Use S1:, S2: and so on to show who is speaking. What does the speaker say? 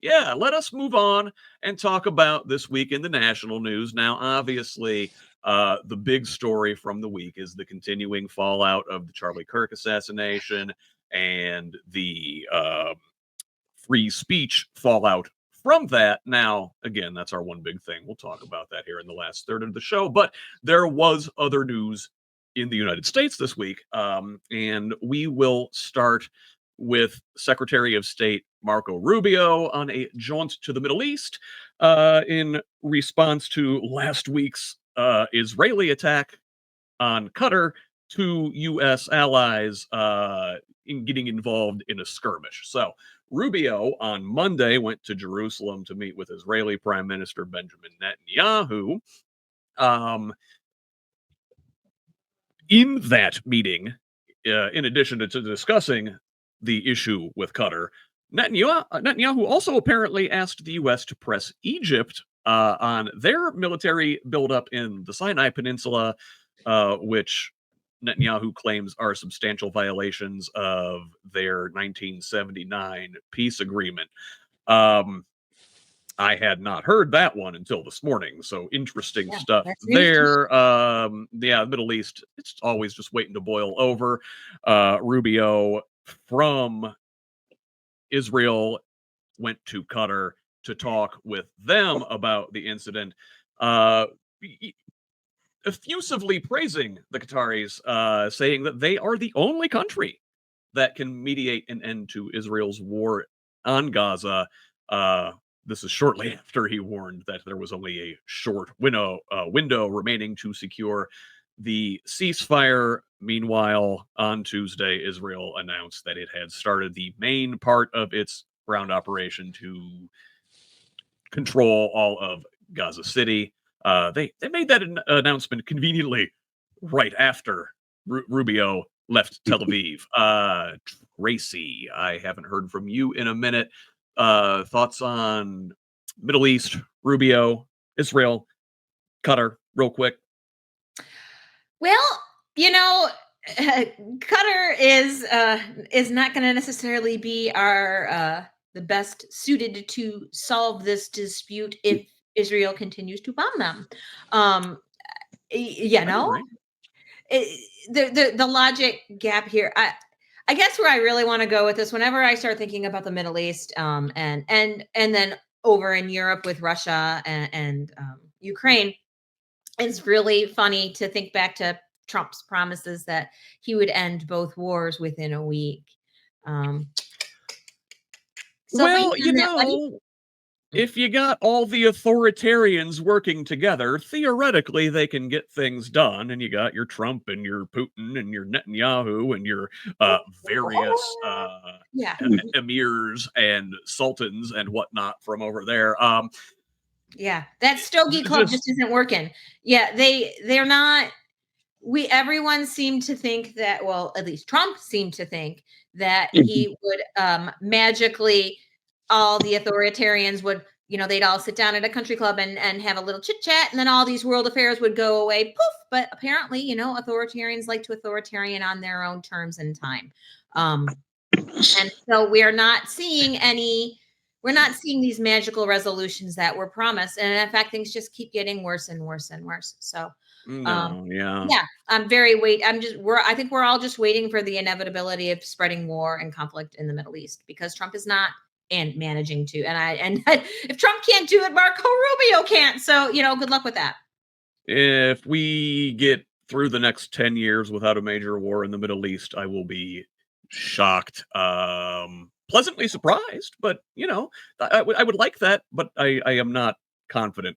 S1: let us move on and talk about this week in the national news. Now, obviously, the big story from the week is the continuing fallout of the Charlie Kirk assassination and the free speech fallout from that. Now, again, that's our one big thing. We'll talk about that here in the last third of the show. But there was other news in the United States this week, and we will start with Secretary of State Marco Rubio on a jaunt to the Middle East in response to last week's Israeli attack on Qatar, to U.S. allies in getting involved in a skirmish. So Rubio on Monday went to Jerusalem to meet with Israeli Prime Minister Benjamin Netanyahu. In that meeting, in addition to discussing the issue with Qatar, Netanyahu also apparently asked the U.S. to press Egypt on their military buildup in the Sinai Peninsula, which Netanyahu claims are substantial violations of their 1979 peace agreement. I had not heard that one until this morning, so interesting stuff there. The Middle East, it's always just waiting to boil over. Rubio from Israel went to Qatar to talk with them about the incident, effusively praising the Qataris, saying that they are the only country that can mediate an end to Israel's war on Gaza. This is shortly after he warned that there was only a short window remaining to secure the ceasefire. Meanwhile, on Tuesday, Israel announced that it had started the main part of its ground operation to control all of Gaza City. They made that announcement conveniently right after Rubio left Tel Aviv. Tracie, I haven't heard from you in a minute. Thoughts on Middle East, Rubio, Israel, Qatar, real quick?
S2: Well, Qatar is not going to necessarily be the best suited to solve this dispute if Israel continues to bomb them. The logic gap here. I guess where I really want to go with this, whenever I start thinking about the Middle East, and then over in Europe with Russia and Ukraine, it's really funny to think back to Trump's promises that he would end both wars within a week.
S1: If you got all the authoritarians working together, theoretically they can get things done. And you got your Trump and your Putin and your Netanyahu and your various emirs and sultans and whatnot from over there.
S2: That Stogie Club just isn't working. Yeah, they're not. Everyone seemed to think that, well, at least Trump seemed to think that he would magically, all the authoritarians would, they'd all sit down at a country club and have a little chit chat, and then all these world affairs would go away, poof. But apparently, authoritarians like to authoritarian on their own terms and time. And so we're not seeing these magical resolutions that were promised. And in fact, things just keep getting worse and worse and worse. So I think we're all just waiting for the inevitability of spreading war and conflict in the Middle East, because Trump is not managing to. And if Trump can't do it, Marco Rubio can't. So, good luck with that.
S1: If we get through the next 10 years without a major war in the Middle East, I will be shocked, pleasantly surprised, but I would like that, but I am not confident